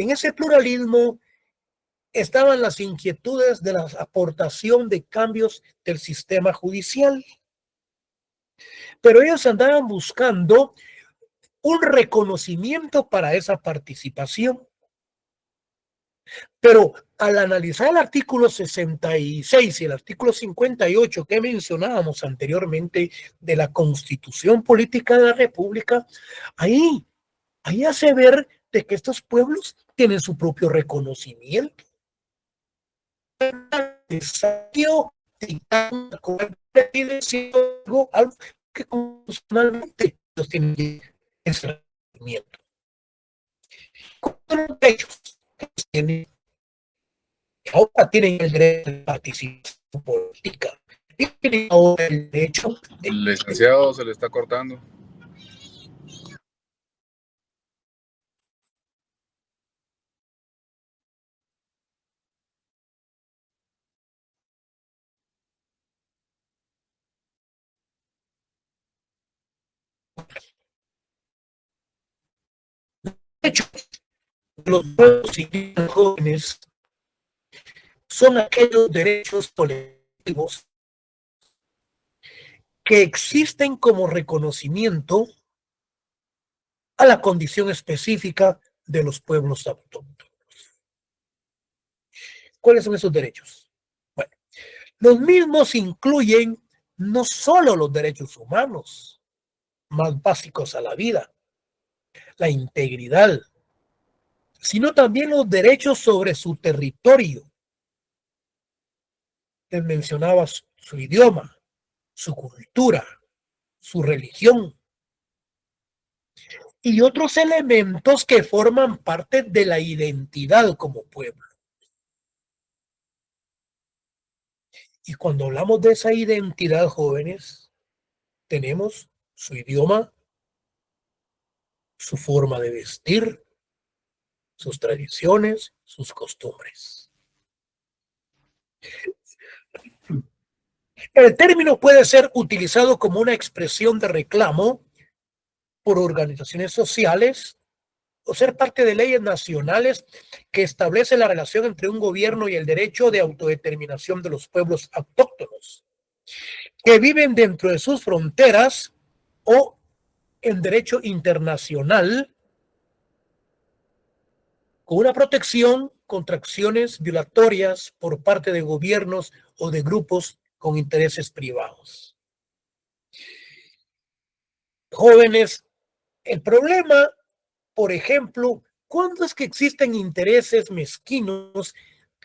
en ese pluralismo estaban las inquietudes de la aportación de cambios del sistema judicial. Pero ellos andaban buscando un reconocimiento para esa participación. Pero al analizar el artículo 66 y el artículo 58 que mencionábamos anteriormente de la Constitución Política de la República, ahí hace ver de que estos pueblos tienen su propio reconocimiento. Algo que constitucionalmente los tienen ese reconocimiento. Con los derechos que tienen, ahora tienen el derecho de participación política. Tienen ahora el derecho de... Licenciado, se le está cortando. Los pueblos indígenas jóvenes son aquellos derechos colectivos que existen como reconocimiento a la condición específica de los pueblos autóctonos. ¿Cuáles son esos derechos? Bueno, los mismos incluyen no solo los derechos humanos más básicos a la vida, la integridad, sino también los derechos sobre su territorio. Les mencionaba su idioma, su cultura, su religión y otros elementos que forman parte de la identidad como pueblo. Y cuando hablamos de esa identidad, jóvenes, tenemos su idioma, su forma de vestir, sus tradiciones, sus costumbres. El término puede ser utilizado como una expresión de reclamo por organizaciones sociales o ser parte de leyes nacionales que establecen la relación entre un gobierno y el derecho de autodeterminación de los pueblos autóctonos que viven dentro de sus fronteras o en derecho internacional con una protección contra acciones violatorias por parte de gobiernos o de grupos con intereses privados. Jóvenes, el problema, por ejemplo, ¿cuándo es que existen intereses mezquinos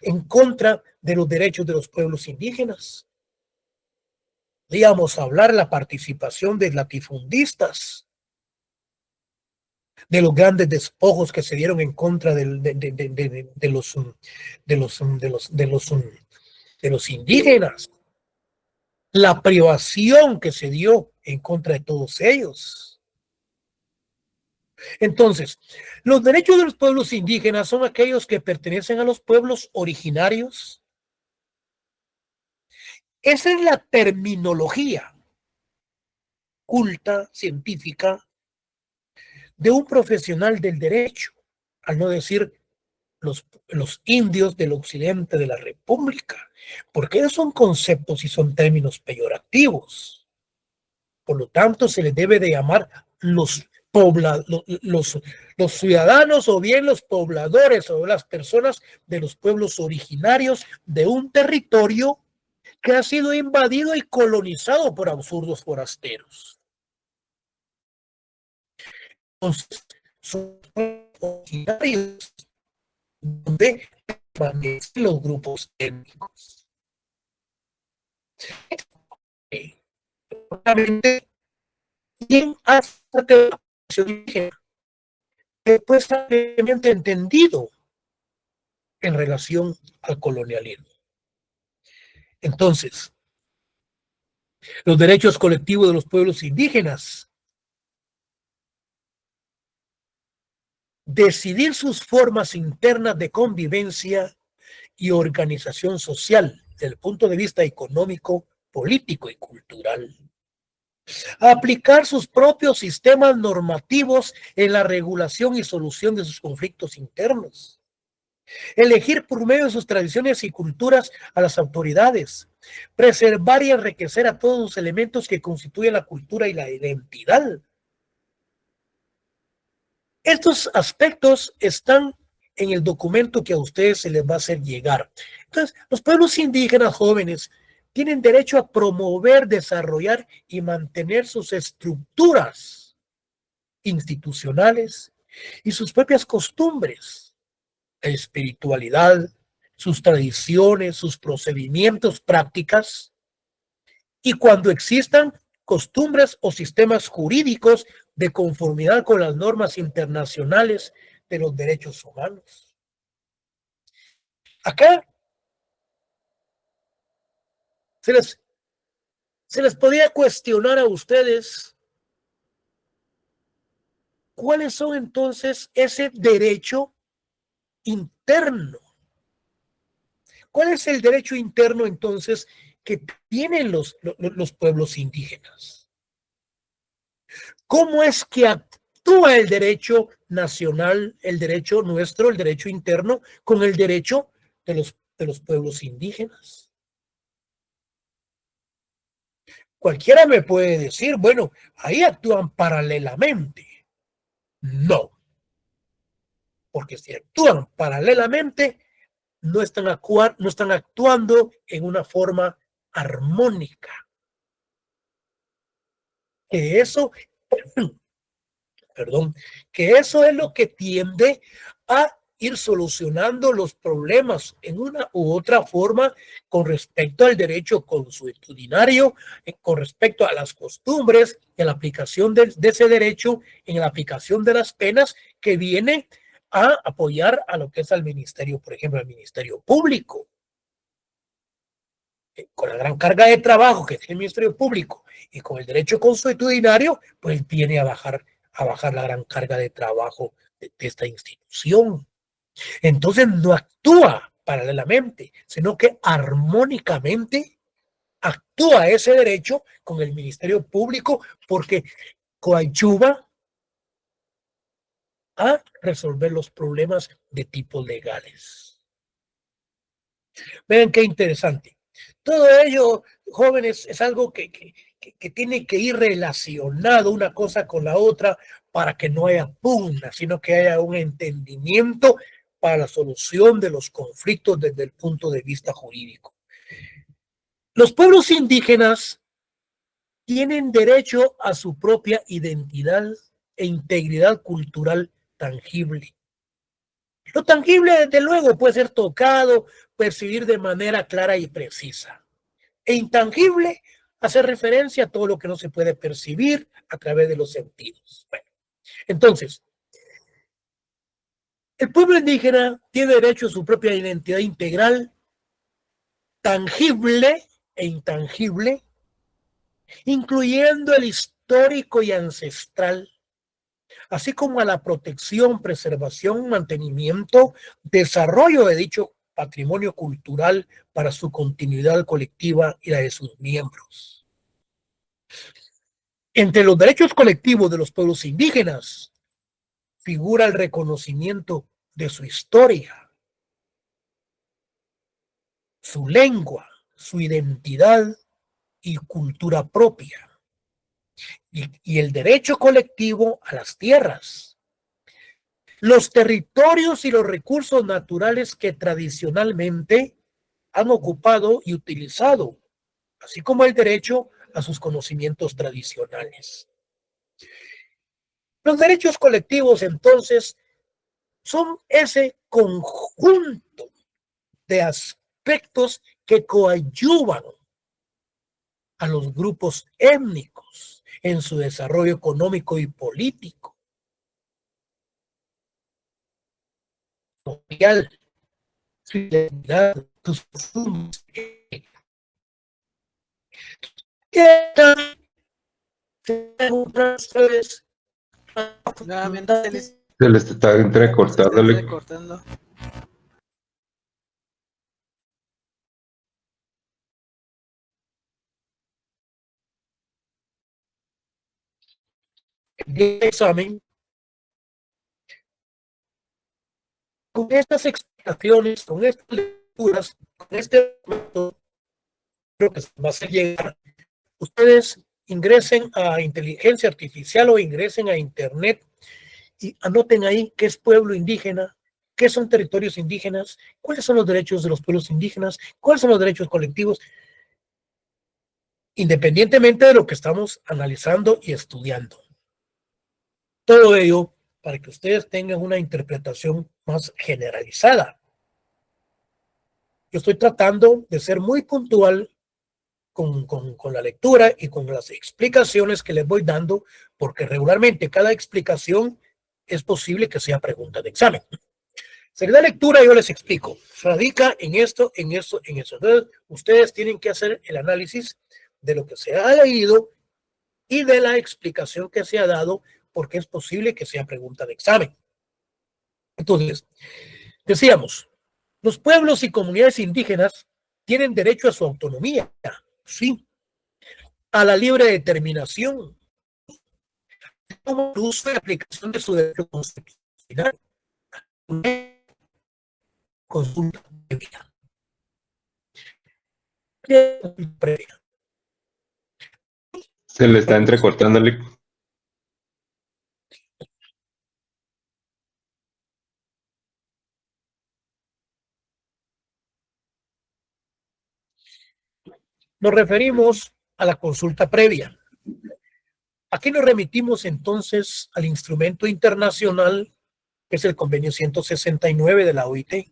en contra de los derechos de los pueblos indígenas? Digamos, hablar de la participación de latifundistas, de los grandes despojos que se dieron en contra de los indígenas, la privación que se dio en contra de todos ellos. Entonces, los derechos de los pueblos indígenas son aquellos que pertenecen a los pueblos originarios. Esa es la terminología culta, científica, de un profesional del derecho, al no decir los indios del occidente de la República, porque esos son conceptos y son términos peyorativos. Por lo tanto, se les debe de llamar los ciudadanos o bien los pobladores o las personas de los pueblos originarios de un territorio que ha sido invadido y colonizado por absurdos forasteros. Entonces, son originarios donde permanecen los grupos étnicos. ¿Quién hace parte de la población indígena? Después ampliamente entendido en relación al colonialismo. Entonces, los derechos colectivos de los pueblos indígenas, decidir sus formas internas de convivencia y organización social desde el punto de vista económico, político y cultural. aplicar sus propios sistemas normativos en la regulación y solución de sus conflictos internos, elegir por medio de sus tradiciones y culturas a las autoridades, preservar y enriquecer a todos los elementos que constituyen la cultura y la identidad. Estos aspectos están en el documento que a ustedes se les va a hacer llegar. Entonces, los pueblos indígenas jóvenes tienen derecho a promover, desarrollar y mantener sus estructuras institucionales y sus propias costumbres, espiritualidad, sus tradiciones, sus procedimientos, prácticas, y cuando existan costumbres o sistemas jurídicos de conformidad con las normas internacionales de los derechos humanos. Acá se les podría cuestionar a ustedes cuáles son entonces ese derecho interno. ¿Cuál es el derecho interno entonces que tienen los pueblos indígenas? ¿Cómo es que actúa el derecho nacional, el derecho nuestro, el derecho interno, con el derecho de los pueblos indígenas? Cualquiera me puede decir, bueno, ahí actúan paralelamente. No, porque si actúan paralelamente, no están actuando en una forma armónica. Que eso, perdón, que eso es lo que tiende a ir solucionando los problemas en una u otra forma con respecto al derecho consuetudinario, con respecto a las costumbres y a la aplicación de ese derecho en la aplicación de las penas que viene a apoyar a lo que es al ministerio, por ejemplo, al ministerio público. Con la gran carga de trabajo que tiene el Ministerio Público y con el derecho consuetudinario, pues viene a bajar la gran carga de trabajo de esta institución. Entonces no actúa paralelamente, sino que armónicamente actúa ese derecho con el Ministerio Público porque coadyuva a resolver los problemas de tipo legales. Vean qué interesante. Todo ello, jóvenes, es algo que tiene que ir relacionado una cosa con la otra para que no haya pugna, sino que haya un entendimiento para la solución de los conflictos desde el punto de vista jurídico. Los pueblos indígenas tienen derecho a su propia identidad e integridad cultural tangible. Lo tangible, desde luego, puede ser tocado, percibir de manera clara y precisa. E intangible, hacer referencia a todo lo que no se puede percibir a través de los sentidos. Bueno, entonces, el pueblo indígena tiene derecho a su propia identidad integral, tangible e intangible, incluyendo el histórico y ancestral, así como a la protección, preservación, mantenimiento, desarrollo de dicho patrimonio cultural para su continuidad colectiva y la de sus miembros. Entre los derechos colectivos de los pueblos indígenas figura el reconocimiento de su historia, su lengua, su identidad y cultura propia, y el derecho colectivo a las tierras, los territorios y los recursos naturales que tradicionalmente han ocupado y utilizado, así como el derecho a sus conocimientos tradicionales. Los derechos colectivos, entonces, son ese conjunto de aspectos que coadyuvan a los grupos étnicos en su desarrollo económico y político, social, su identidad, sus costumbres. Nuevamente Se les está se está entrecortando. entrecortando. de examen, con estas explicaciones, con estas lecturas, con este método, creo que se va a hacer llegar. Ustedes ingresen a inteligencia artificial o ingresen a internet y anoten ahí qué es pueblo indígena, qué son territorios indígenas, cuáles son los derechos de los pueblos indígenas, cuáles son los derechos colectivos, independientemente de lo que estamos analizando y estudiando. Todo ello para que ustedes tengan una interpretación más generalizada. Yo estoy tratando de ser muy puntual con la lectura y con las explicaciones que les voy dando, porque regularmente cada explicación es posible que sea pregunta de examen. Si la lectura yo les explico, radica en esto, en eso, en eso. Entonces, ustedes tienen que hacer el análisis de lo que se ha leído y de la explicación que se ha dado, porque es posible que sea pregunta de examen. Entonces, decíamos, los pueblos y comunidades indígenas tienen derecho a su autonomía, sí, a la libre determinación, como el uso y aplicación de su derecho constitucional, consulta previa. Se le está entrecortando el... Nos referimos a la consulta previa. Aquí nos remitimos entonces al instrumento internacional, que es el convenio 169 de la OIT.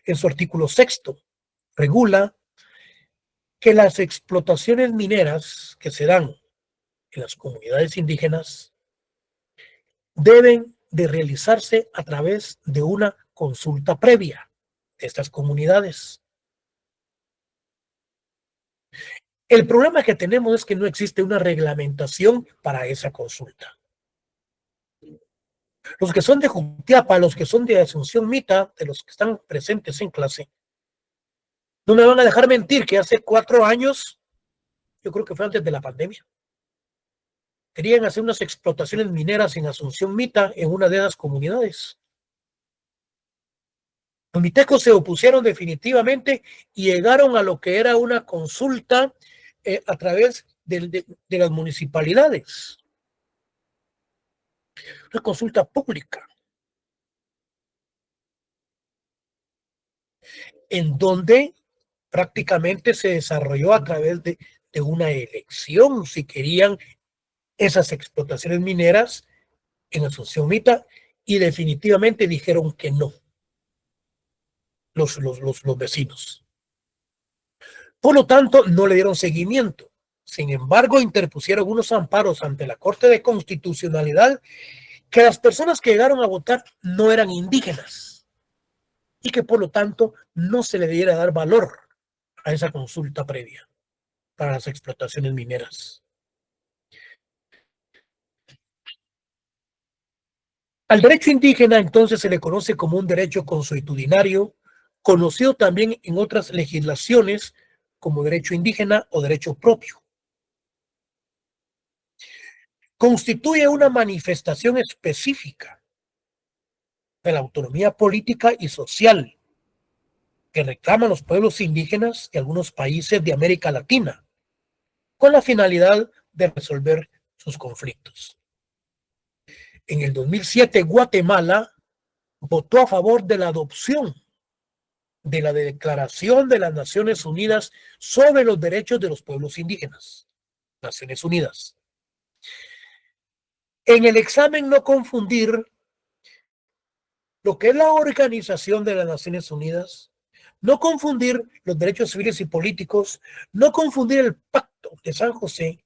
En su artículo 6, regula que las explotaciones mineras que se dan en las comunidades indígenas deben de realizarse a través de una consulta previa de estas comunidades. El problema que tenemos es que no existe una reglamentación para esa consulta. Los que son de Jutiapa, los que son de Asunción Mita, de los que están presentes en clase, no me van a dejar mentir que hace 4 años, yo creo que fue antes de la pandemia, querían hacer unas explotaciones mineras en Asunción Mita, en una de esas comunidades. Los mitecos se opusieron definitivamente y llegaron a lo que era una consulta a través de las municipalidades. Una consulta pública, en donde prácticamente se desarrolló a través de una elección, si querían esas explotaciones mineras en Asunción Mita, y definitivamente dijeron que no, los vecinos. Por lo tanto, no le dieron seguimiento. Sin embargo, interpusieron unos amparos ante la Corte de Constitucionalidad que las personas que llegaron a votar no eran indígenas y que por lo tanto no se le diera dar valor a esa consulta previa para las explotaciones mineras. Al derecho indígena entonces se le conoce como un derecho consuetudinario, conocido también en otras legislaciones como derecho indígena o derecho propio. Constituye una manifestación específica de la autonomía política y social que reclaman los pueblos indígenas de algunos países de América Latina, con la finalidad de resolver sus conflictos. En el 2007, Guatemala votó a favor de la adopción de la Declaración de las Naciones Unidas sobre los Derechos de los Pueblos Indígenas, Naciones Unidas. En el examen no confundir lo que es la Organización de las Naciones Unidas, no confundir los derechos civiles y políticos, no confundir el Pacto de San José,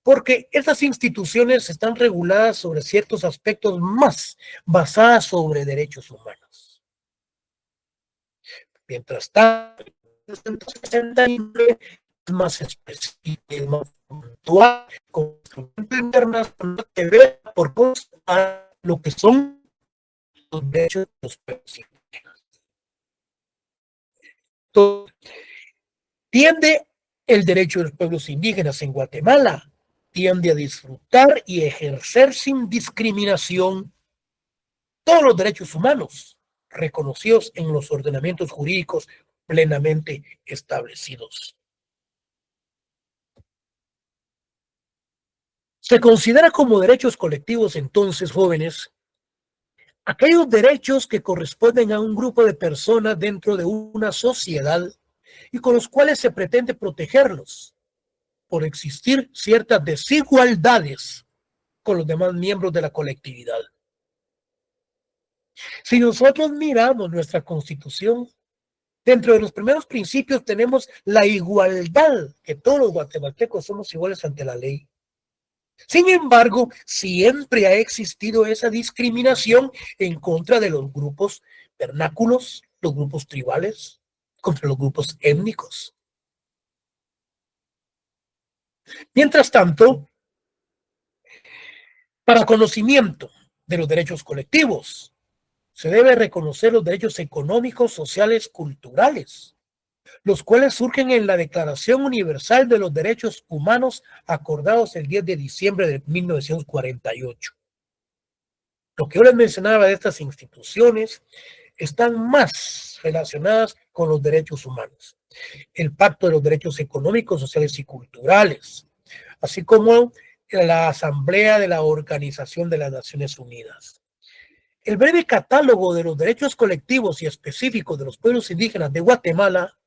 porque estas instituciones están reguladas sobre ciertos aspectos más basadas sobre derechos humanos. Mientras tanto, es más específico, es más puntual, con instrumentos internos que ve por a lo que son los derechos de los pueblos indígenas. Entonces, tiende el derecho de los pueblos indígenas en Guatemala tiende a disfrutar y ejercer sin discriminación todos los derechos humanos reconocidos en los ordenamientos jurídicos plenamente establecidos. Se considera como derechos colectivos entonces, jóvenes, aquellos derechos que corresponden a un grupo de personas dentro de una sociedad y con los cuales se pretende protegerlos por existir ciertas desigualdades con los demás miembros de la colectividad. Si nosotros miramos nuestra Constitución, dentro de los primeros principios tenemos la igualdad, que todos los guatemaltecos somos iguales ante la ley. Sin embargo, siempre ha existido esa discriminación en contra de los grupos vernáculos, los grupos tribales, contra los grupos étnicos. Mientras tanto, para conocimiento de los derechos colectivos, se debe reconocer los derechos económicos, sociales, culturales, los cuales surgen en la Declaración Universal de los Derechos Humanos acordados el 10 de diciembre de 1948. Lo que yo les mencionaba de estas instituciones están más relacionadas con los derechos humanos. El Pacto de los Derechos Económicos, Sociales y Culturales, así como la Asamblea de la Organización de las Naciones Unidas. El breve catálogo de los derechos colectivos y específicos de los pueblos indígenas de Guatemala,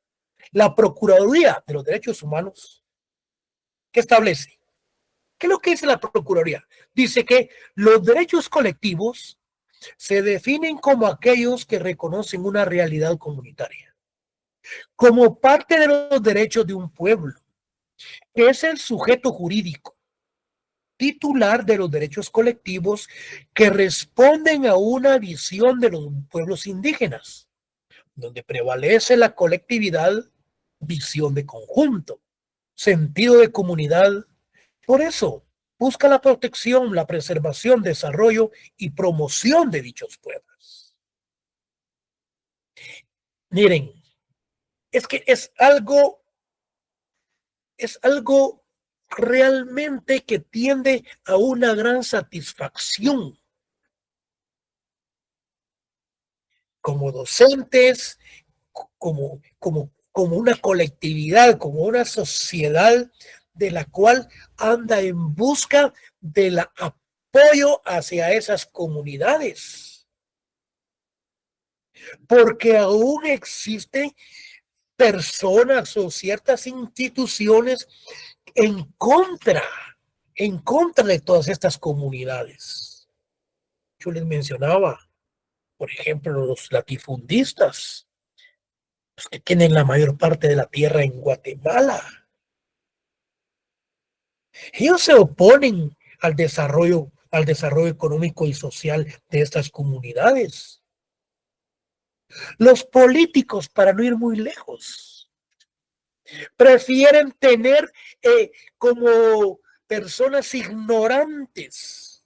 la Procuraduría de los Derechos Humanos, ¿qué establece? ¿Qué es lo que dice la Procuraduría? Dice que los derechos colectivos se definen como aquellos que reconocen una realidad comunitaria, como parte de los derechos de un pueblo, que es el sujeto jurídico titular de los derechos colectivos que responden a una visión de los pueblos indígenas, donde prevalece la colectividad, visión de conjunto, sentido de comunidad. Por eso, busca la protección, la preservación, desarrollo y promoción de dichos pueblos. Miren, es que es algo realmente que tiende a una gran satisfacción. Como docentes, como una colectividad, como una sociedad de la cual anda en busca del apoyo hacia esas comunidades. Porque aún existen personas o ciertas instituciones en contra de todas estas comunidades. Yo les mencionaba, por ejemplo, los latifundistas, los que tienen la mayor parte de la tierra en Guatemala. Ellos se oponen al desarrollo económico y social de estas comunidades. Los políticos, para no ir muy lejos, prefieren tener como personas ignorantes,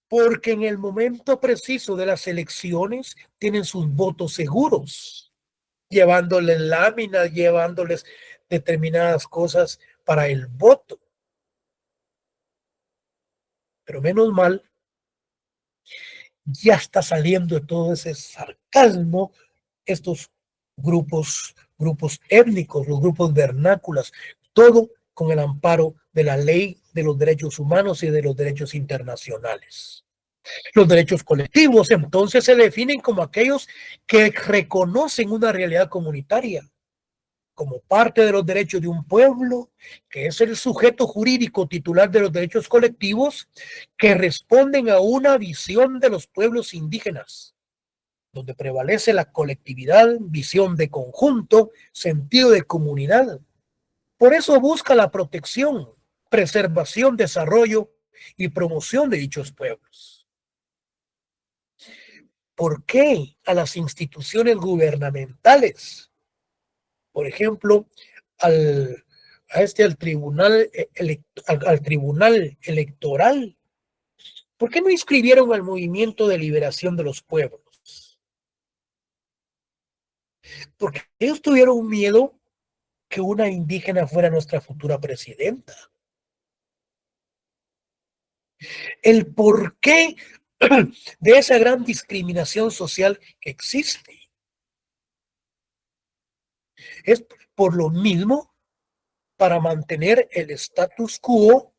porque en el momento preciso de las elecciones tienen sus votos seguros, llevándoles láminas, llevándoles determinadas cosas para el voto. Pero menos mal, ya está saliendo de todo ese sarcasmo estos grupos étnicos, los grupos vernáculas, todo con el amparo de la ley de los derechos humanos y de los derechos internacionales. Los derechos colectivos entonces se definen como aquellos que reconocen una realidad comunitaria como parte de los derechos de un pueblo, que es el sujeto jurídico titular de los derechos colectivos, que responden a una visión de los pueblos indígenas, donde prevalece la colectividad, visión de conjunto, sentido de comunidad. Por eso busca la protección, preservación, desarrollo y promoción de dichos pueblos. ¿Por qué a las instituciones gubernamentales? Por ejemplo, al tribunal electoral. ¿Por qué no inscribieron al Movimiento de Liberación de los Pueblos? Porque ellos tuvieron miedo que una indígena fuera nuestra futura presidenta. el porqué de esa gran discriminación social que existe. Es por lo mismo para mantener el status quo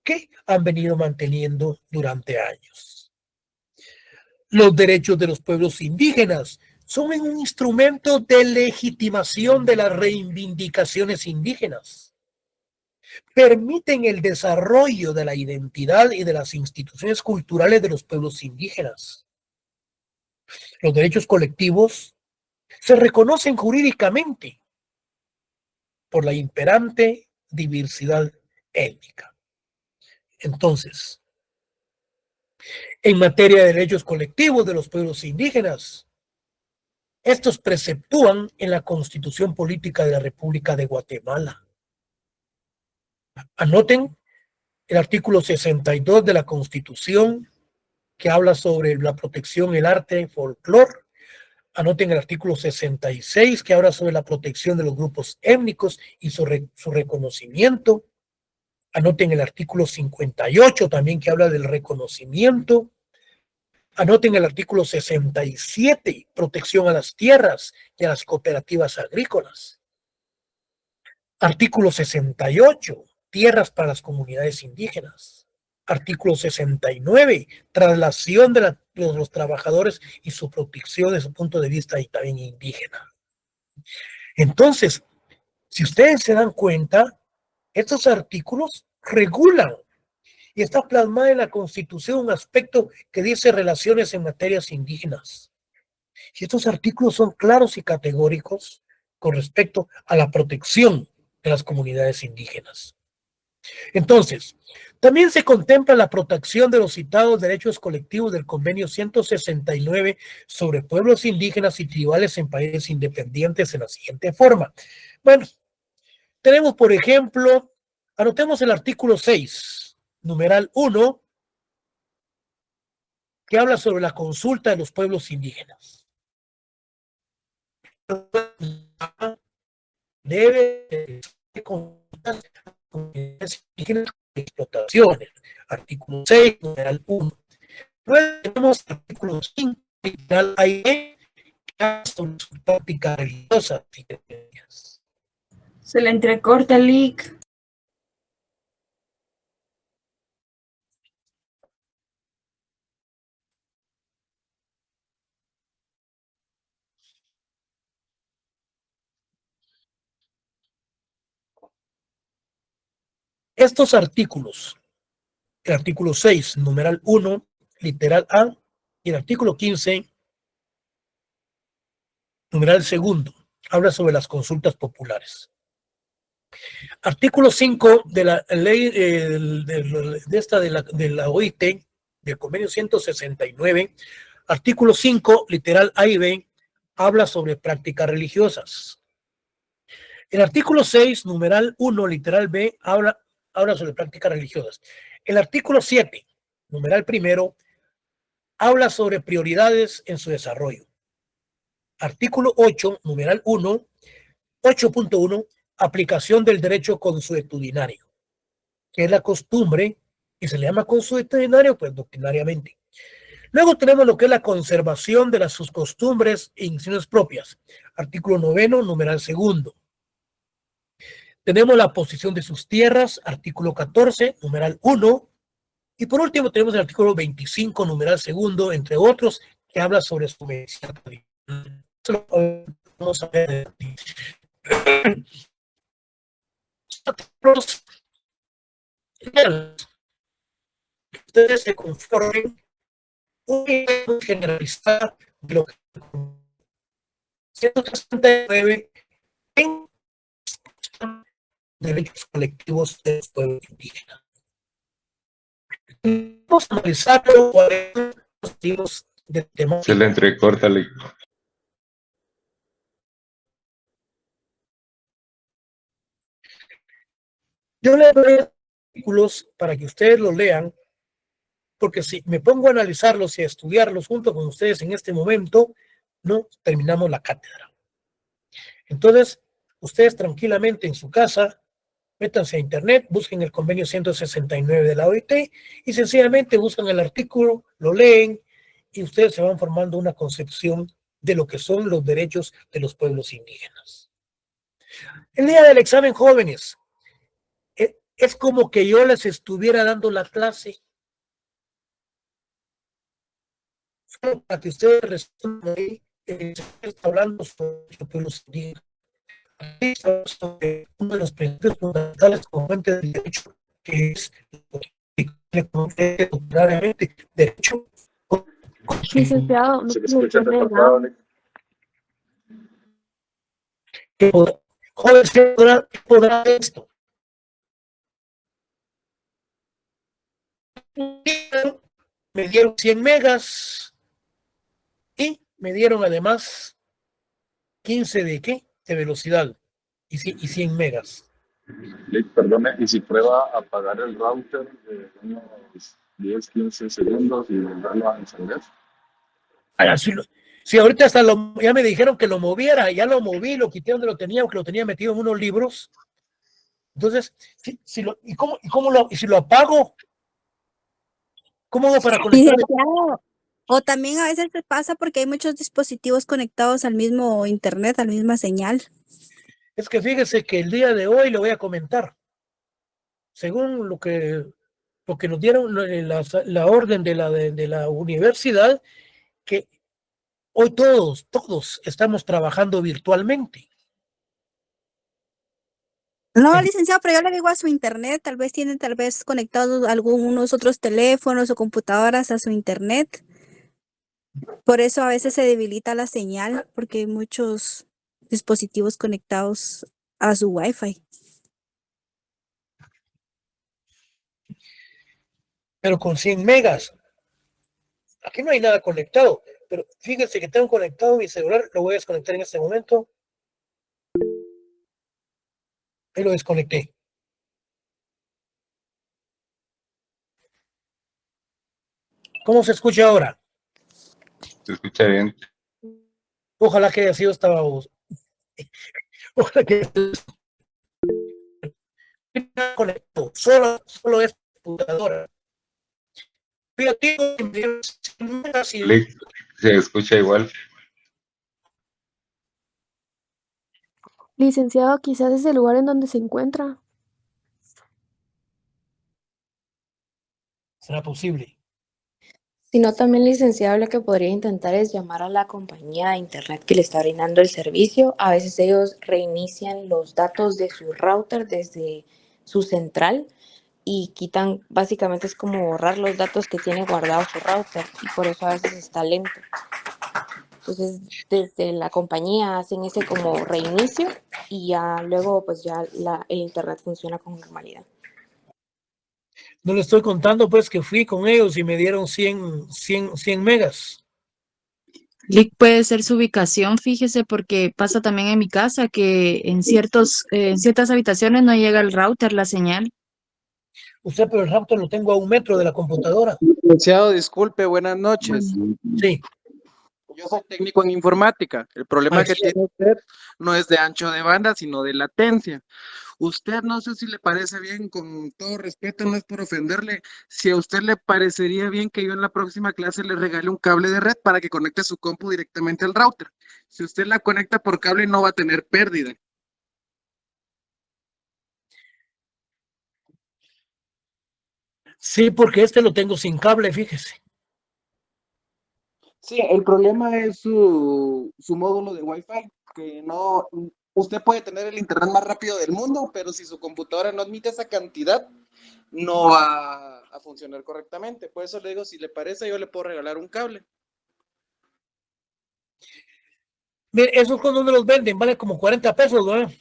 que han venido manteniendo durante años. Los derechos de los pueblos indígenas son un instrumento de legitimación de las reivindicaciones indígenas. Permiten el desarrollo de la identidad y de las instituciones culturales de los pueblos indígenas. Los derechos colectivos se reconocen jurídicamente por la imperante diversidad étnica. Entonces, en materia de derechos colectivos de los pueblos indígenas, estos preceptúan en la Constitución Política de la República de Guatemala. Anoten el artículo 62 de la Constitución, que habla sobre la protección, el arte, folclore. Anoten el artículo 66, que habla sobre la protección de los grupos étnicos y su reconocimiento. Anoten el artículo 58 también, que habla del reconocimiento. Anoten el artículo 67, protección a las tierras y a las cooperativas agrícolas. Artículo 68, tierras para las comunidades indígenas. Artículo 69, traslación de los trabajadores y su protección desde su punto de vista y también indígena. Entonces, si ustedes se dan cuenta, estos artículos regulan y está plasmado en la Constitución un aspecto que dice relaciones en materias indígenas. Y estos artículos son claros y categóricos con respecto a la protección de las comunidades indígenas. Entonces, también se contempla la protección de los citados derechos colectivos del Convenio 169 sobre pueblos indígenas y tribales en países independientes en la siguiente forma. Bueno, tenemos, por ejemplo, anotemos el artículo 6, numeral 1, que habla sobre la consulta de los pueblos indígenas. Debe consultar comunidades indígenas de explotaciones. Artículo 6, numeral 1. Luego tenemos el artículo 5, numeral A y B, que habla sobre su práctica religiosa. Se le entrecorta, Lick. Estos artículos, el artículo 6, numeral 1, literal A, y el artículo 15, numeral segundo, habla sobre las consultas populares. Artículo 5 de la ley de la OIT, del convenio 169, artículo 5, literal A y B, habla sobre prácticas religiosas. El artículo 6, numeral 1, literal B, habla sobre prácticas religiosas. El artículo 7, numeral primero, habla sobre prioridades en su desarrollo. Artículo 8, numeral 1, 8.1, aplicación del derecho consuetudinario, que es la costumbre, y se le llama consuetudinario, pues doctrinariamente. Luego tenemos lo que es la conservación de sus costumbres e instituciones propias. Artículo 9, numeral segundo. Tenemos la posición de sus tierras, artículo 14, numeral 1. Y por último tenemos el artículo 25, numeral segundo, entre otros, que habla sobre su medicina. Vamos a ver. Ustedes se conformen un nivel generalizado de lo que 169 en derechos colectivos de los pueblos indígenas. Vamos a analizarlo de temática. Se le entrecorta, Lick. Yo les doy artículos para que ustedes los lean, porque si me pongo a analizarlos y a estudiarlos junto con ustedes en este momento, no terminamos la cátedra. Entonces, ustedes tranquilamente en su casa Métanse a internet, busquen el convenio 169 de la OIT y sencillamente buscan el artículo, lo leen y ustedes se van formando una concepción de lo que son los derechos de los pueblos indígenas. El día del examen, jóvenes, es como que yo les estuviera dando la clase para que ustedes respondan ahí, está hablando sobre los pueblos indígenas. Sobre uno de los principios fundamentales como fuente del derecho, que es derecho. Licenciado, no Se le se le escucha entiende recortado, nada. Joven, ¿qué podrá esto? Me dieron 100 megas y me dieron además 15 de qué? De velocidad y 100 megas. Lick, perdone, y si prueba a apagar el router de unos 10, 15 segundos y volverlo a encender. Si ahorita hasta ya me dijeron que lo moviera, ya lo moví, lo quité donde lo tenía, porque lo tenía metido en unos libros. Entonces, y si lo apago, ¿cómo hago para conectarme? O también a veces te pasa porque hay muchos dispositivos conectados al mismo internet, a la misma señal. Es que fíjese que el día de hoy le voy a comentar, según lo que nos dieron la orden de la universidad, que hoy todos estamos trabajando virtualmente. No, licenciado, pero yo le digo a su internet, tal vez tienen conectados algunos otros teléfonos o computadoras a su internet. Por eso a veces se debilita la señal, porque hay muchos dispositivos conectados a su Wi-Fi. Pero con 100 megas. Aquí no hay nada conectado, pero fíjense que tengo conectado mi celular, lo voy a desconectar en este momento. Ahí lo desconecté. ¿Cómo se escucha ahora? Se escucha bien. Ojalá que haya sido esta voz. Ojalá que conectado. Solo es computadora. Lick, se escucha igual. Licenciado, quizás es el lugar en donde se encuentra. ¿Será posible? Si no, también, licenciado, lo que podría intentar es llamar a la compañía de internet que le está brindando el servicio. A veces ellos reinician los datos de su router desde su central y quitan, básicamente es como borrar los datos que tiene guardado su router y por eso a veces está lento. Entonces, desde la compañía hacen ese como reinicio y ya luego pues ya el internet funciona con normalidad. No le estoy contando pues que fui con ellos y me dieron 100 megas. Lick puede ser su ubicación, fíjese, porque pasa también en mi casa que en ciertas habitaciones no llega el router, la señal. Usted, pero el router lo tengo a 1 metro de la computadora. Licenciado, disculpe, buenas noches. Sí. Yo soy técnico en informática. El problema que tiene usted no es de ancho de banda, sino de latencia. Usted, no sé si le parece bien, con todo respeto, no es por ofenderle, si a usted le parecería bien que yo en la próxima clase le regale un cable de red para que conecte su compu directamente al router. Si usted la conecta por cable no va a tener pérdida. Sí, porque este lo tengo sin cable, fíjese. Sí, el problema es su módulo de Wi-Fi, que no, usted puede tener el internet más rápido del mundo, pero si su computadora no admite esa cantidad, no va a funcionar correctamente. Por eso le digo, si le parece, yo le puedo regalar un cable. Mire, esos cuando me los venden, vale como 40 pesos, ¿no?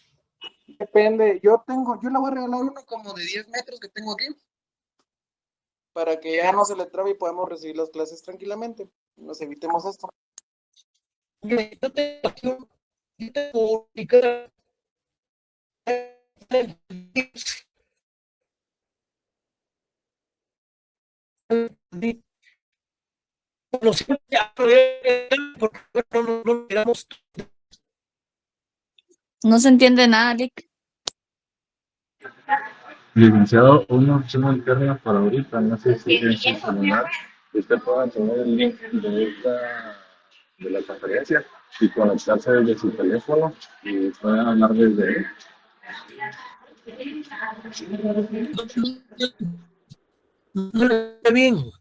Depende, yo le voy a regalar uno como de 10 metros que tengo aquí, para que ya no se le trabe y podamos recibir las clases tranquilamente. Nos evitemos esto. Mire, yo tengo aquí No se entiende nada, Lick. Licenciado, una opción alterna para ahorita, no sé si en su celular usted pueda tener el link de la conferencia y conectarse desde su teléfono y pueda hablar desde él. No le ve bien.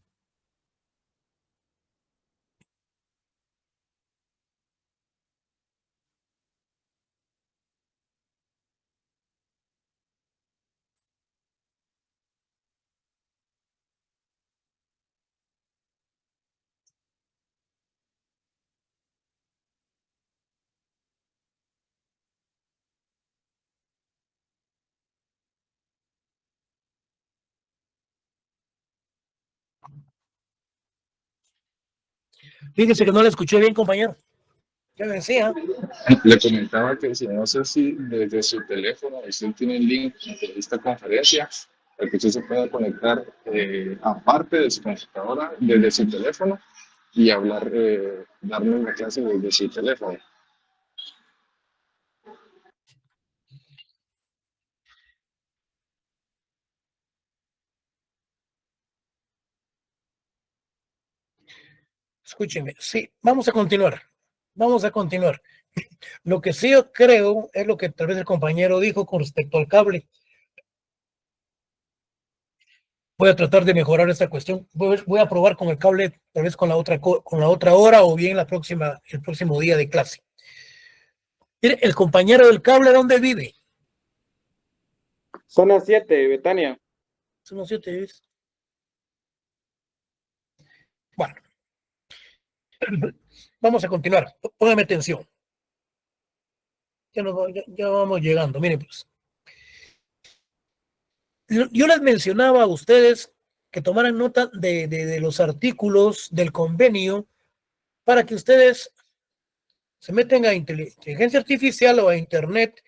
Fíjese que no le escuché bien, compañero. ¿Qué decía? Le comentaba que si no sé si desde su teléfono usted tiene el link de esta conferencia para que usted se pueda conectar aparte de su computadora, desde su teléfono y hablar, darle una clase desde su teléfono. Escúcheme, sí, vamos a continuar. Vamos a continuar. Lo que sí yo creo es lo que tal vez el compañero dijo con respecto al cable. Voy a tratar de mejorar esta cuestión. Voy a probar con el cable, tal vez con la otra hora o bien el próximo día de clase. Mire, el compañero del cable, ¿dónde vive? Zona 7, Betania. Son 7. Bueno, vamos a continuar. Póngame atención. Ya vamos llegando. Miren, pues. Yo les mencionaba a ustedes que tomaran nota de los artículos del convenio para que ustedes se meten a inteligencia artificial o a internet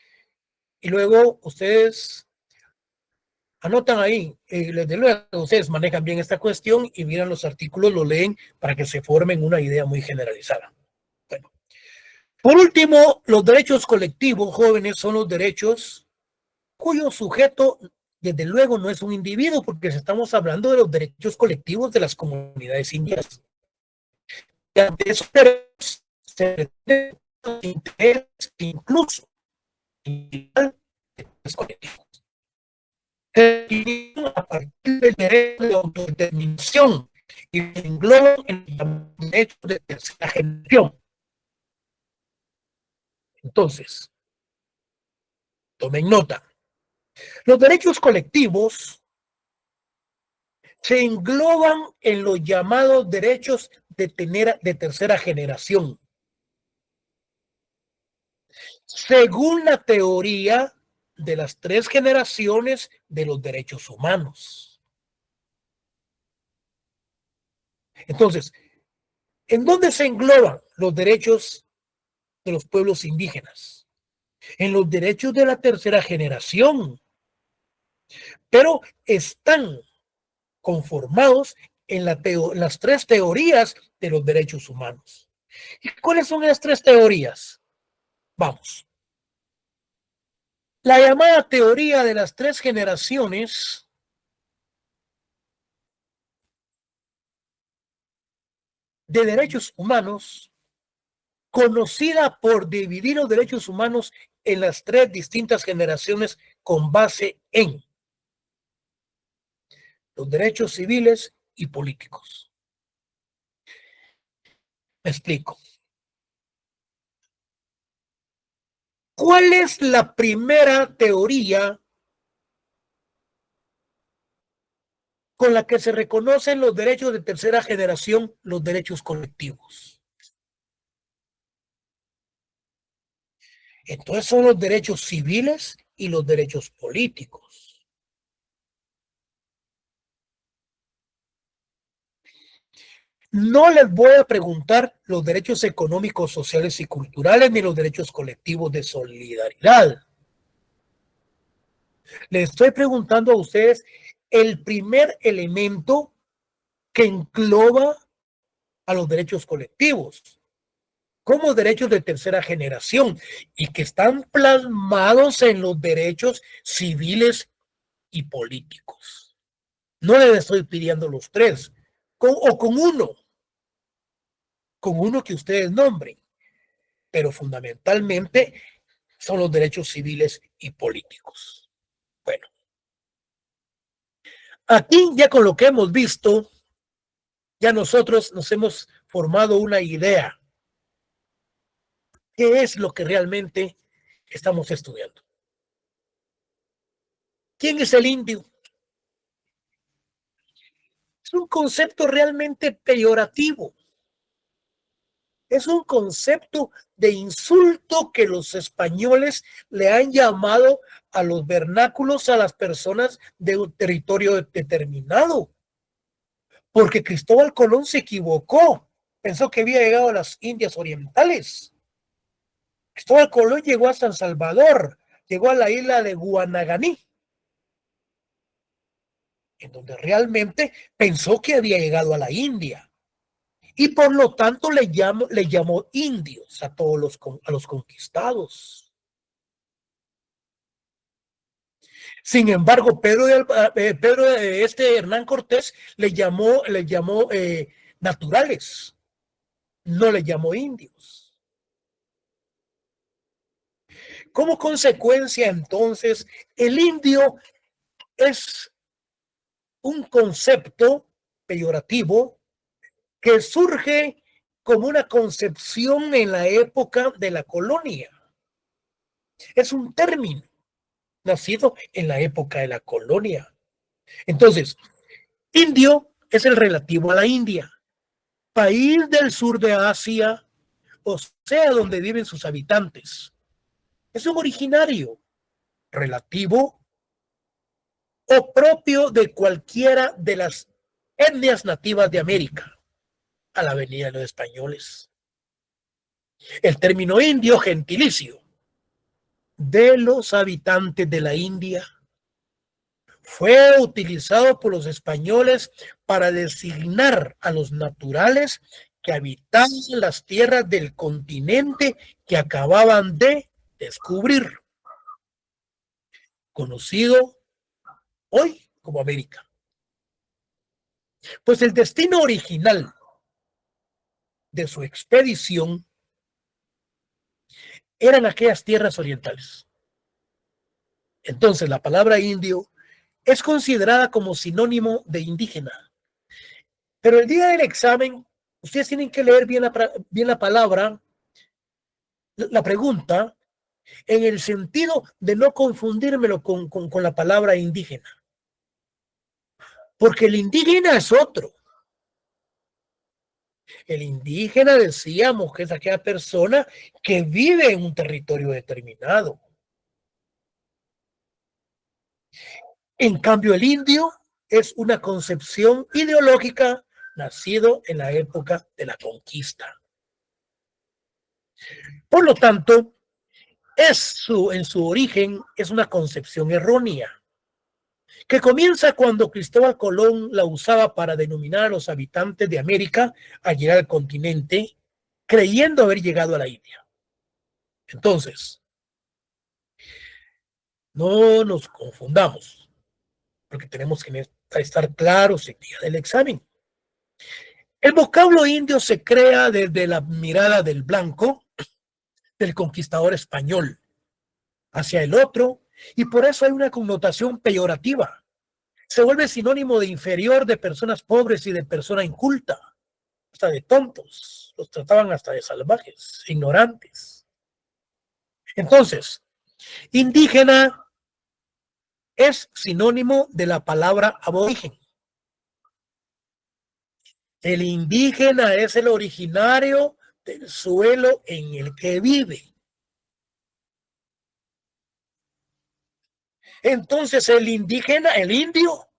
y luego ustedes anotan ahí. Desde luego ustedes manejan bien esta cuestión y miran los artículos, lo leen para que se formen una idea muy generalizada. Bueno. Por último, los derechos colectivos, jóvenes, son los derechos cuyo sujeto, desde luego, no es un individuo, porque estamos hablando de los derechos colectivos de las comunidades indígenas. Y ante esos derechos se interés incluso colectivos. A partir del derecho de autodeterminación y engloban en el derecho de tercera generación. Entonces, tomen nota. Los derechos colectivos se engloban en los llamados derechos de tercera generación. Según la teoría de las 3 generaciones de los derechos humanos. Entonces, ¿en dónde se engloban los derechos de los pueblos indígenas? En los derechos de la tercera generación, pero están conformados en las 3 teorías de los derechos humanos. ¿Y cuáles son las 3 teorías? Vamos. La llamada teoría de las 3 generaciones de derechos humanos, conocida por dividir los derechos humanos en las 3 distintas generaciones con base en los derechos civiles y políticos. Me explico. ¿Cuál es la primera teoría con la que se reconocen los derechos de tercera generación, los derechos colectivos? Entonces son los derechos civiles y los derechos políticos. No les voy a preguntar los derechos económicos, sociales y culturales ni los derechos colectivos de solidaridad. Les estoy preguntando a ustedes el primer elemento que engloba a los derechos colectivos como derechos de tercera generación y que están plasmados en los derechos civiles y políticos. No les estoy pidiendo los tres, con uno que ustedes nombren, pero fundamentalmente son los derechos civiles y políticos. Bueno, aquí ya con lo que hemos visto, ya nosotros nos hemos formado una idea. ¿Qué es lo que realmente estamos estudiando? ¿Quién es el indio? Es un concepto realmente peyorativo. Es un concepto de insulto que los españoles le han llamado a los vernáculos, a las personas de un territorio determinado. Porque Cristóbal Colón se equivocó. Pensó que había llegado a las Indias Orientales. Cristóbal Colón llegó a San Salvador, llegó a la isla de Guanaganí, en donde realmente pensó que había llegado a la India. Y por lo tanto le llamó indios a todos los conquistados. Sin embargo, Hernán Cortés le llamó naturales, no le llamó indios. Como consecuencia, entonces, el indio es un concepto peyorativo que surge como una concepción en la época de la colonia. Es un término nacido en la época de la colonia. Entonces, indio es el relativo a la India, país del sur de Asia, o sea, donde viven sus habitantes. Es un originario relativo o propio de cualquiera de las etnias nativas de América, a la venida de los españoles. El término indio, gentilicio de los habitantes de la India, fue utilizado por los españoles para designar a los naturales que habitaban las tierras del continente que acababan de descubrir, conocido hoy como América. Pues el destino original de su expedición eran aquellas tierras orientales. Entonces la palabra indio es considerada como sinónimo de indígena. Pero el día del examen, ustedes tienen que leer bien la palabra, la pregunta, en el sentido de no confundírmelo con la palabra indígena. Porque el indígena es otro. El indígena, decíamos, que es aquella persona que vive en un territorio determinado. En cambio, el indio es una concepción ideológica nacido en la época de la conquista. Por lo tanto, en su origen es una concepción errónea, que comienza cuando Cristóbal Colón la usaba para denominar a los habitantes de América al llegar al continente, creyendo haber llegado a la India. Entonces, no nos confundamos, porque tenemos que estar claros el día del examen. El vocablo indio se crea desde la mirada del blanco, del conquistador español, hacia el otro, y por eso hay una connotación peyorativa. Se vuelve sinónimo de inferior, de personas pobres y de persona inculta, hasta de tontos. Los trataban hasta de salvajes, ignorantes. Entonces, indígena es sinónimo de la palabra aborigen. El indígena es el originario del suelo en el que vive. Entonces, el indígena, el indio,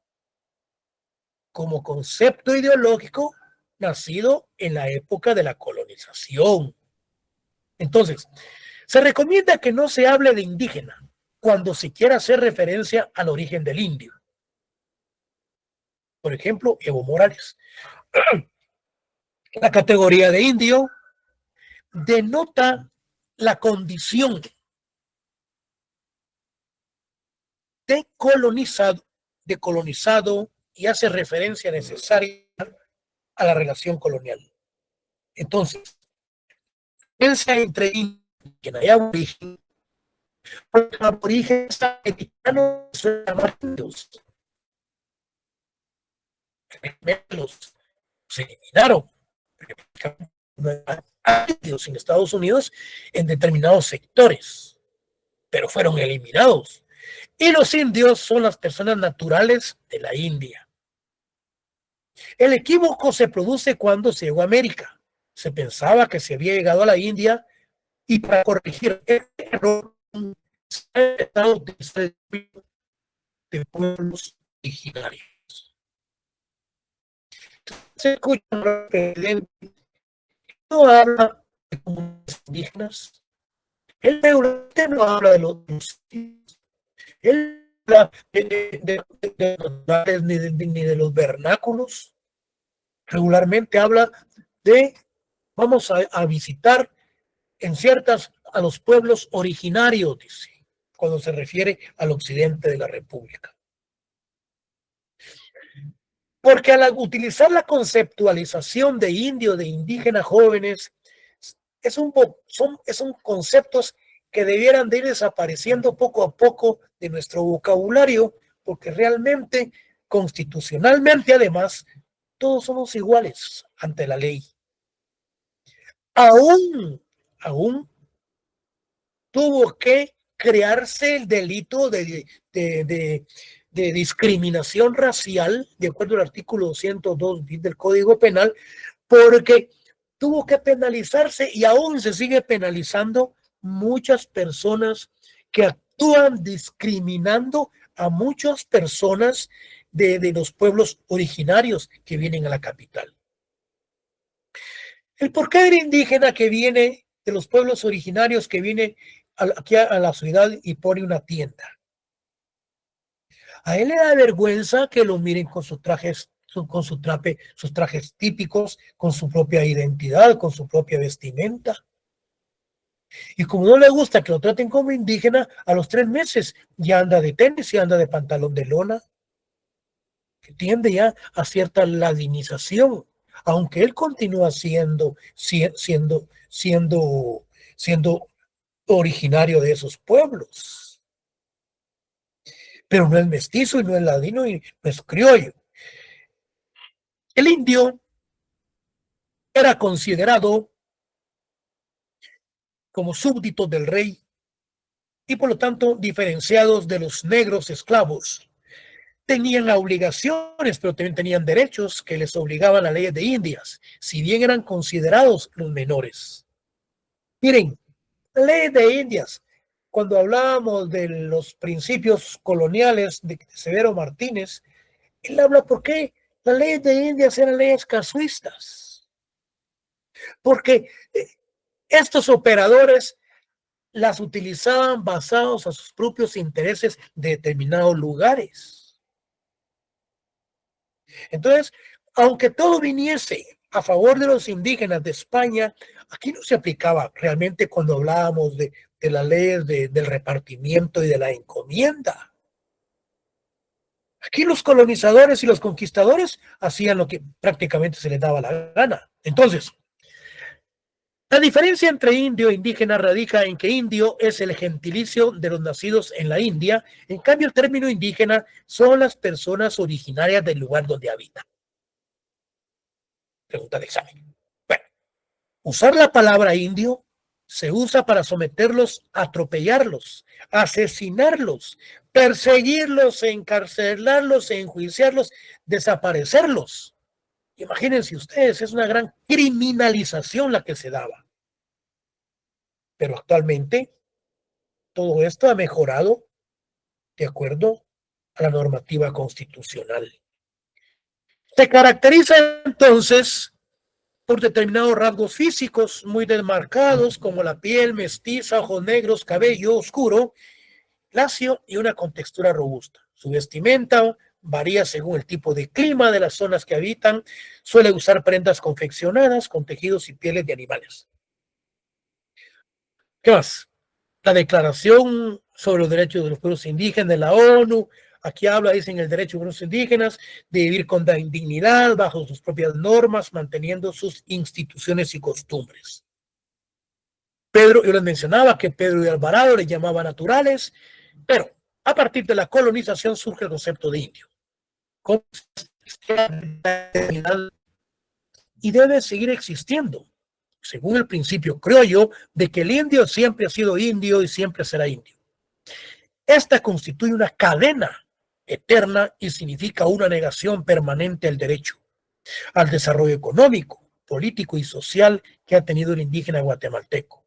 como concepto ideológico, nacido en la época de la colonización. Entonces, se recomienda que no se hable de indígena cuando se quiera hacer referencia al origen del indio. Por ejemplo, Evo Morales. La categoría de indio denota la condición decolonizado y hace referencia necesaria a la relación colonial. Entonces, piensa entre indígena y aborigen, porque los aborígenes americanos son indios. Los se eliminaron en Estados Unidos en determinados sectores, pero fueron eliminados. Y los indios son las personas naturales de la India. El equívoco se produce cuando se llegó a América. Se pensaba que se había llegado a la India y para corregir este error se ha empezado a utilizar de pueblos originarios. Se escucha un presidente no habla de comunidades indígenas, él regularmente no habla de los indígenas, él habla ni de los vernáculos, regularmente habla de vamos a visitar en ciertas a los pueblos originarios, dice, cuando se refiere al occidente de la República. Porque al utilizar la conceptualización de indio, de indígenas jóvenes, son conceptos que debieran de ir desapareciendo poco a poco de nuestro vocabulario, porque realmente, constitucionalmente además, todos somos iguales ante la ley. Aún tuvo que crearse el delito de discriminación racial, de acuerdo al artículo 202 del Código Penal, porque tuvo que penalizarse y aún se sigue penalizando muchas personas que actúan discriminando a muchas personas de los pueblos originarios que vienen a la capital. El porqué del indígena que viene de los pueblos originarios que viene aquí a la ciudad y pone una tienda. A él le da vergüenza que lo miren con sus trajes, sus trajes típicos, con su propia identidad, con su propia vestimenta. Y como no le gusta que lo traten como indígena, a los 3 meses ya anda de tenis y anda de pantalón de lona. Que tiende ya a cierta ladinización, aunque él continúa siendo originario de esos pueblos. Pero no es mestizo y no es ladino y no es criollo. El indio era considerado como súbditos del rey y por lo tanto diferenciados de los negros esclavos. Tenían obligaciones, pero también tenían derechos que les obligaban a leyes de Indias, si bien eran considerados los menores. Miren, la ley de Indias, cuando hablábamos de los principios coloniales de Severo Martínez, él habla por qué las leyes de Indias eran leyes casuistas. Porque estos operadores las utilizaban basados a sus propios intereses de determinados lugares. Entonces, aunque todo viniese a favor de los indígenas de España, aquí no se aplicaba realmente cuando hablábamos de las leyes del repartimiento y de la encomienda. Aquí los colonizadores y los conquistadores hacían lo que prácticamente se les daba la gana. Entonces, la diferencia entre indio e indígena radica en que indio es el gentilicio de los nacidos en la India, en cambio el término indígena son las personas originarias del lugar donde habitan. Pregunta de examen. Bueno, usar la palabra indio se usa para someterlos, atropellarlos, asesinarlos, perseguirlos, encarcelarlos, enjuiciarlos, desaparecerlos. Imagínense ustedes, es una gran criminalización la que se daba. Pero actualmente todo esto ha mejorado de acuerdo a la normativa constitucional. Se caracteriza entonces por determinados rasgos físicos muy demarcados, como la piel mestiza, ojos negros, cabello oscuro, lacio y una contextura robusta. Su vestimenta varía según el tipo de clima de las zonas que habitan. Suele usar prendas confeccionadas con tejidos y pieles de animales. ¿Qué más? La Declaración sobre los derechos de los pueblos indígenas de la ONU. Aquí habla, dicen, el derecho de los indígenas de vivir con dignidad bajo sus propias normas, manteniendo sus instituciones y costumbres. Pedro, yo les mencionaba que Pedro de Alvarado les llamaba naturales, pero a partir de la colonización surge el concepto de indio. Y debe seguir existiendo, según el principio criollo, de que el indio siempre ha sido indio y siempre será indio. Esta constituye una cadena eterna y significa una negación permanente al derecho, al desarrollo económico, político y social que ha tenido el indígena guatemalteco.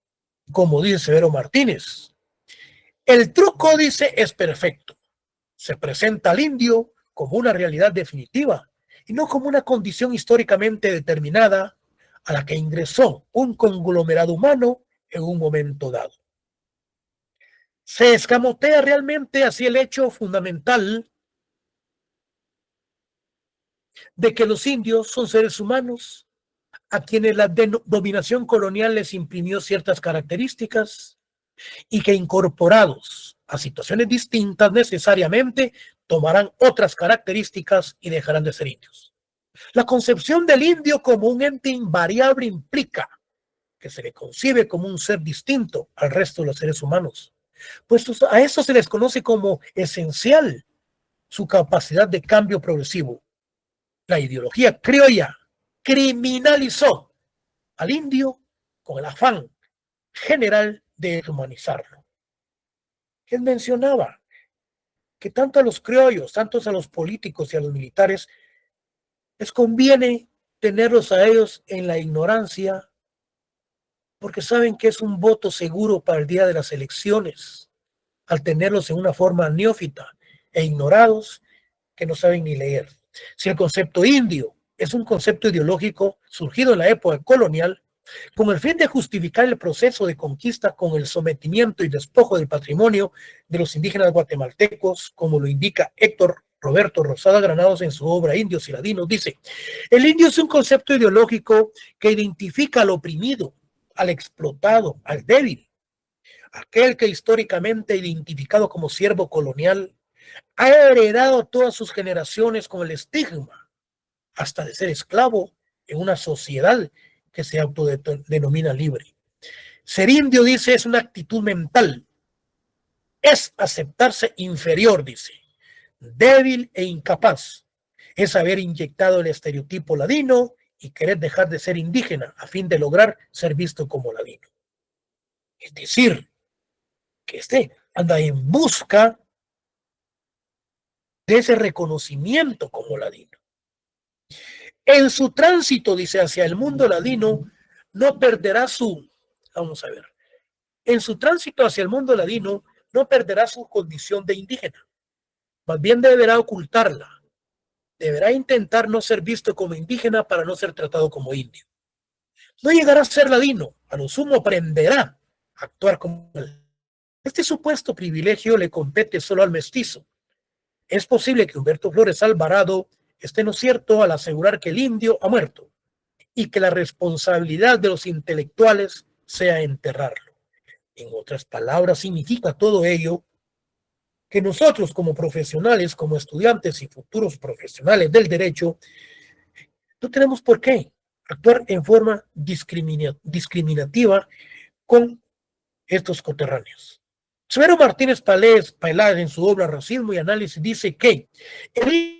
Como dice Severo Martínez, el truco, dice, es perfecto. Se presenta al indio como una realidad definitiva y no como una condición históricamente determinada a la que ingresó un conglomerado humano en un momento dado. Se escamotea realmente hacia el hecho fundamental de que los indios son seres humanos a quienes la dominación colonial les imprimió ciertas características y que incorporados a situaciones distintas necesariamente tomarán otras características y dejarán de ser indios. La concepción del indio como un ente invariable implica que se le concibe como un ser distinto al resto de los seres humanos, pues a eso se les conoce como esencial su capacidad de cambio progresivo. La ideología criolla criminalizó al indio con el afán general de humanizarlo. Él mencionaba que tanto a los criollos, tanto a los políticos y a los militares, les conviene tenerlos a ellos en la ignorancia porque saben que es un voto seguro para el día de las elecciones, al tenerlos en una forma neófita e ignorados que no saben ni leer. Si el concepto indio es un concepto ideológico surgido en la época colonial, con el fin de justificar el proceso de conquista con el sometimiento y despojo del patrimonio de los indígenas guatemaltecos, como lo indica Héctor Roberto Rosada Granados en su obra Indios y Ladinos, dice: el indio es un concepto ideológico que identifica al oprimido, al explotado, al débil, aquel que históricamente identificado como siervo colonial ha heredado todas sus generaciones con el estigma hasta de ser esclavo en una sociedad que se autodenomina libre. Ser indio, dice, es una actitud mental, es aceptarse inferior, dice, débil e incapaz, es haber inyectado el estereotipo ladino y querer dejar de ser indígena a fin de lograr ser visto como ladino. Es decir, que anda en busca de ese reconocimiento como ladino. En su tránsito, dice, hacia el mundo ladino, no perderá vamos a ver, en su tránsito hacia el mundo ladino, no perderá su condición de indígena, más bien deberá ocultarla, deberá intentar no ser visto como indígena para no ser tratado como indio. No llegará a ser ladino, a lo sumo aprenderá a actuar como él. Este supuesto privilegio le compete solo al mestizo. Es posible que Humberto Flores Alvarado esté en lo cierto al asegurar que el indio ha muerto y que la responsabilidad de los intelectuales sea enterrarlo. En otras palabras, significa todo ello que nosotros como profesionales, como estudiantes y futuros profesionales del derecho, no tenemos por qué actuar en forma discriminativa con estos coterráneos. Severo Martínez Pailás, en su obra Racismo y Análisis, dice que el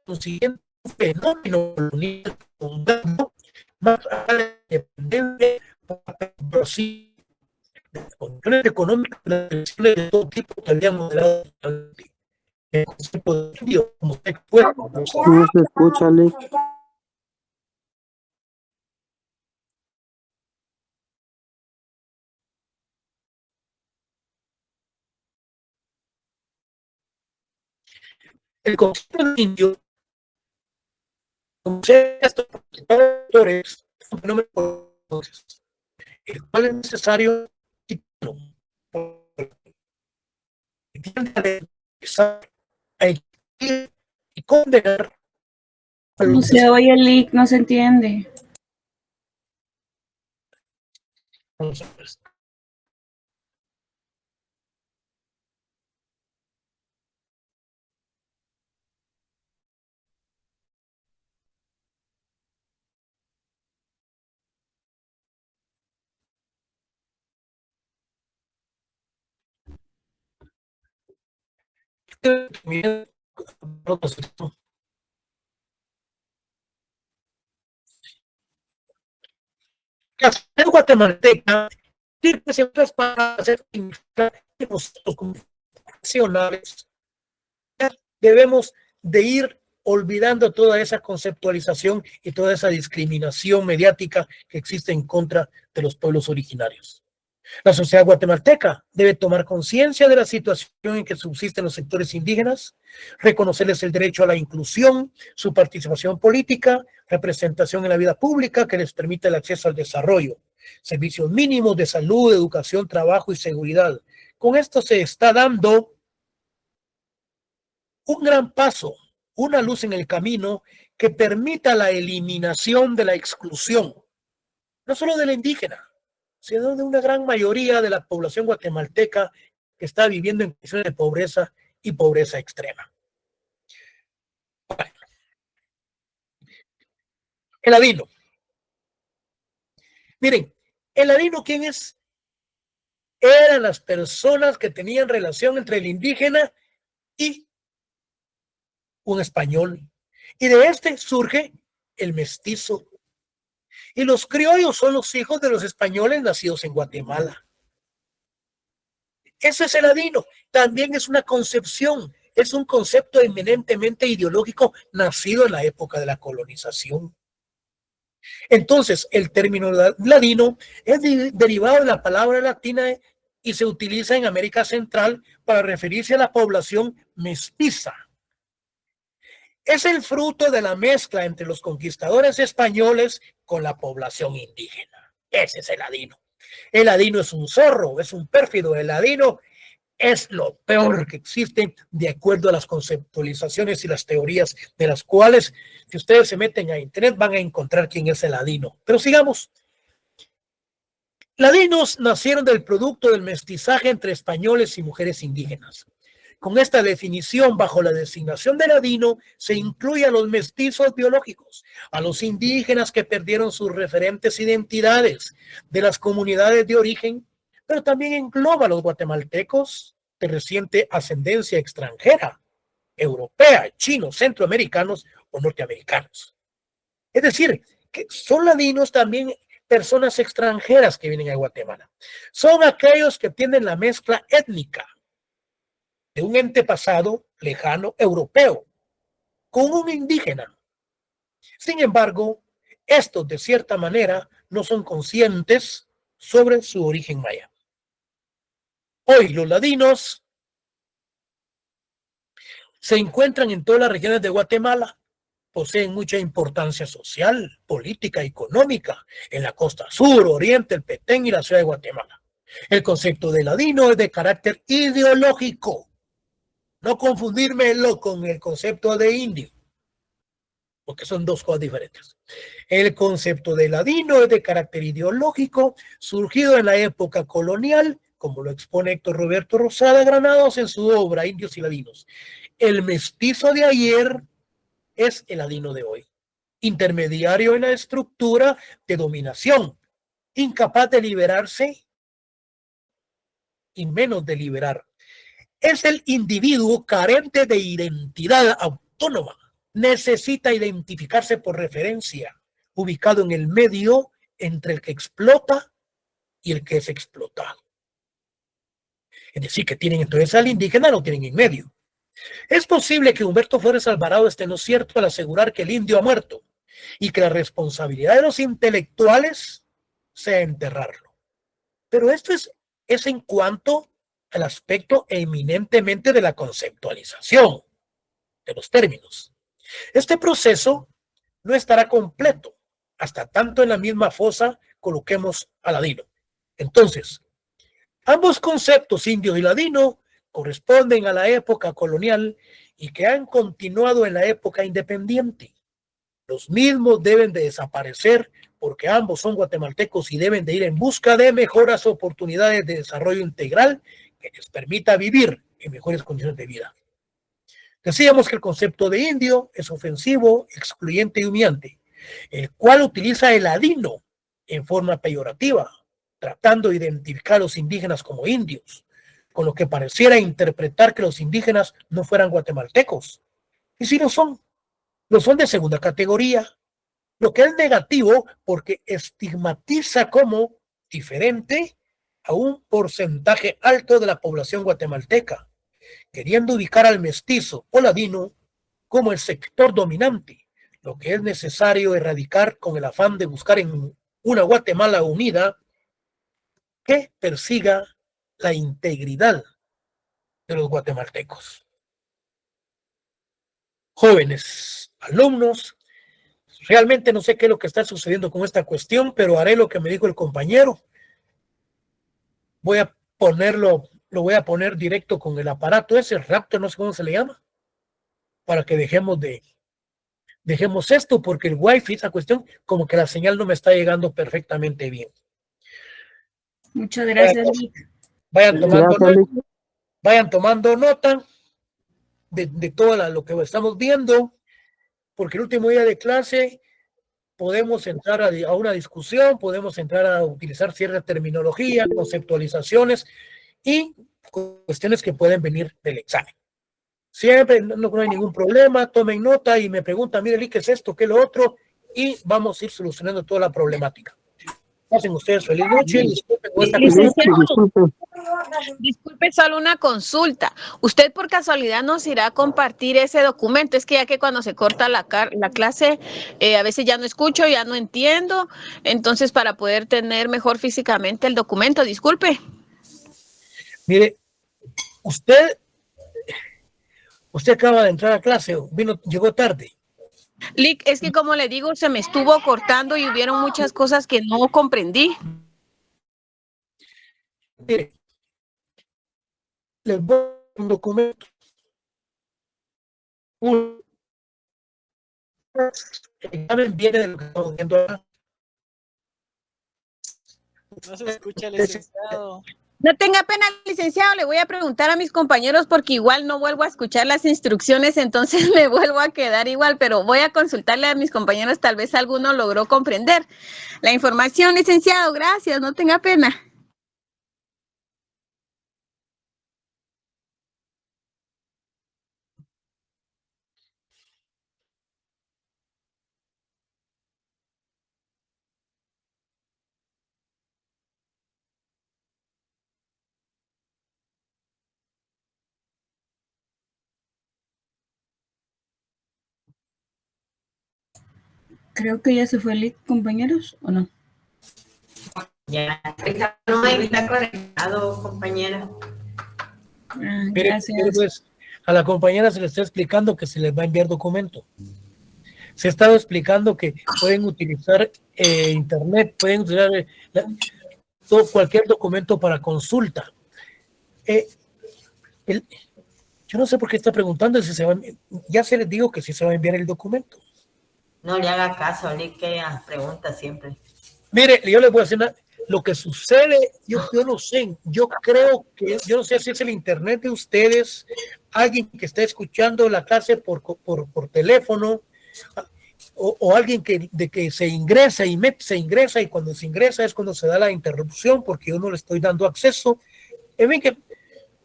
consiguiente fenómeno colonial más allá de la independencia, de condiciones económicas de todo tipo que habían moderado el concepto de indio, como usted fue. No se escucha, Lick. El concepto de indio, como se estos autores, es un fenómeno el cual es necesario y condenar a No los se oye el leak, no se entiende. La sociedad guatemalteca tiene ciertas palabras nacionales. Debemos de ir olvidando toda esa conceptualización y toda esa discriminación mediática que existe en contra de los pueblos originarios. La sociedad guatemalteca debe tomar conciencia de la situación en que subsisten los sectores indígenas, reconocerles el derecho a la inclusión, su participación política, representación en la vida pública que les permita el acceso al desarrollo, servicios mínimos de salud, educación, trabajo y seguridad. Con esto se está dando un gran paso, una luz en el camino que permita la eliminación de la exclusión, no solo de la indígena, sino de una gran mayoría de la población guatemalteca que está viviendo en condiciones de pobreza y pobreza extrema. Bueno, el ladino. Miren, el ladino, ¿quién es? Eran las personas que tenían relación entre el indígena y un español. Y de este surge el mestizo. Y los criollos son los hijos de los españoles nacidos en Guatemala. Ese es el ladino. También es una concepción, es un concepto eminentemente ideológico nacido en la época de la colonización. Entonces, el término ladino es derivado de la palabra latina y se utiliza en América Central para referirse a la población mestiza. Es el fruto de la mezcla entre los conquistadores españoles con la población indígena. Ese es el ladino. El ladino es un zorro, es un pérfido. El ladino es lo peor que existe de acuerdo a las conceptualizaciones y las teorías de las cuales, si ustedes se meten a internet, van a encontrar quién es el ladino. Pero sigamos. Ladinos nacieron del producto del mestizaje entre españoles y mujeres indígenas. Con esta definición, bajo la designación de ladino, se incluye a los mestizos biológicos, a los indígenas que perdieron sus referentes identidades de las comunidades de origen, pero también engloba a los guatemaltecos de reciente ascendencia extranjera, europea, chinos, centroamericanos o norteamericanos. Es decir, que son ladinos también personas extranjeras que vienen a Guatemala. Son aquellos que tienen la mezcla étnica de un antepasado lejano europeo con un indígena. Sin embargo, estos de cierta manera no son conscientes sobre su origen maya. Hoy los ladinos se encuentran en todas las regiones de Guatemala, poseen mucha importancia social, política, económica en la costa sur, oriente, el Petén y la ciudad de Guatemala. El concepto de ladino es de carácter ideológico. No confundírmelo con el concepto de indio, porque son dos cosas diferentes. El concepto de ladino es de carácter ideológico, surgido en la época colonial, como lo expone Héctor Roberto Rosada Granados en su obra Indios y Ladinos. El mestizo de ayer es el ladino de hoy, intermediario en la estructura de dominación, incapaz de liberarse y menos de liberar. Es el individuo carente de identidad autónoma. Necesita identificarse por referencia, ubicado en el medio entre el que explota y el que es explotado. Es decir, que tienen entonces al indígena, lo tienen en medio. Es posible que Humberto Flores Alvarado esté en lo cierto al asegurar que el indio ha muerto y que la responsabilidad de los intelectuales sea enterrarlo. Pero esto es en cuanto al aspecto eminentemente de la conceptualización de los términos. Este proceso no estará completo hasta tanto en la misma fosa coloquemos a ladino. Entonces, ambos conceptos, indio y ladino, corresponden a la época colonial y que han continuado en la época independiente. Los mismos deben de desaparecer porque ambos son guatemaltecos y deben de ir en busca de mejores oportunidades de desarrollo integral que les permita vivir en mejores condiciones de vida. Decíamos que el concepto de indio es ofensivo, excluyente y humillante, el cual utiliza el ladino en forma peyorativa, tratando de identificar a los indígenas como indios. con lo que pareciera interpretar que los indígenas no fueran guatemaltecos. Y si lo son de segunda categoría, lo que es negativo porque estigmatiza como diferente a un porcentaje alto de la población guatemalteca, queriendo ubicar al mestizo o ladino como el sector dominante, lo que es necesario erradicar con el afán de buscar en una Guatemala unida que persiga la integridad de los guatemaltecos. Jóvenes, alumnos, realmente no sé qué es lo que está sucediendo con esta cuestión, pero haré lo que me dijo el compañero. Voy a ponerlo, lo voy a poner directo con el aparato ese, Raptor, no sé cómo se le llama, para que dejemos esto, porque el wifi, esa cuestión, como que la señal no me está llegando perfectamente bien. Muchas gracias, Lick. Vayan tomando nota de todo lo que estamos viendo, porque el último día de clase podemos entrar a una discusión, podemos entrar a utilizar cierta terminología, conceptualizaciones y cuestiones que pueden venir del examen. Siempre no hay ningún problema, tomen nota y me preguntan, mire, Lick, ¿qué es esto? ¿Qué es lo otro? Y vamos a ir solucionando toda la problemática. Pasen ustedes feliz noche. Disculpen con esta Licenciado, disculpe, solo una consulta. ¿Usted por casualidad nos irá a compartir ese documento? Es que ya que cuando se corta la clase, a veces ya no escucho, ya no entiendo. Entonces, para poder tener mejor físicamente el documento, disculpe. Mire, usted acaba de entrar a clase, llegó tarde. Lick, es que como le digo, se me estuvo cortando y hubieron muchas cosas que no comprendí. Mire, les voy a dar un documento. El examen viene de lo que estamos viendo acá. No se escucha, licenciado. No tenga pena, licenciado, le voy a preguntar a mis compañeros porque igual no vuelvo a escuchar las instrucciones, entonces me vuelvo a quedar igual, pero voy a consultarle a mis compañeros, tal vez alguno logró comprender la información, licenciado, gracias, no tenga pena. Creo que ya se fue Lick, compañeros, ¿o no? Ya, no está conectado, compañera. Gracias. Pues, a la compañera se le está explicando que se les va a enviar documento. Se ha estado explicando que pueden utilizar internet, pueden utilizar cualquier documento para consulta. Yo no sé por qué está preguntando si se va, ya se les digo que sí se va a enviar el documento. No le haga caso, Lick, que ella pregunta siempre. Mire, yo les voy a decir lo que sucede, yo no sé, yo creo que, yo no sé si es el internet de ustedes, alguien que está escuchando la clase por teléfono, o alguien que se ingresa y se ingresa, y cuando se ingresa es cuando se da la interrupción porque yo no le estoy dando acceso. En fin, que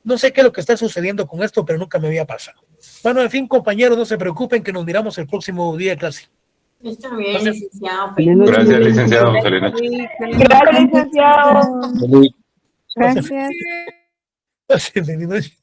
no sé qué es lo que está sucediendo con esto, pero nunca me había pasado. Bueno, en fin, compañeros, no se preocupen que nos miramos el próximo día de clase. Está bien, licenciado. Gracias, licenciado. Feliz noche. Gracias, licenciado. Gracias. Feliz noche.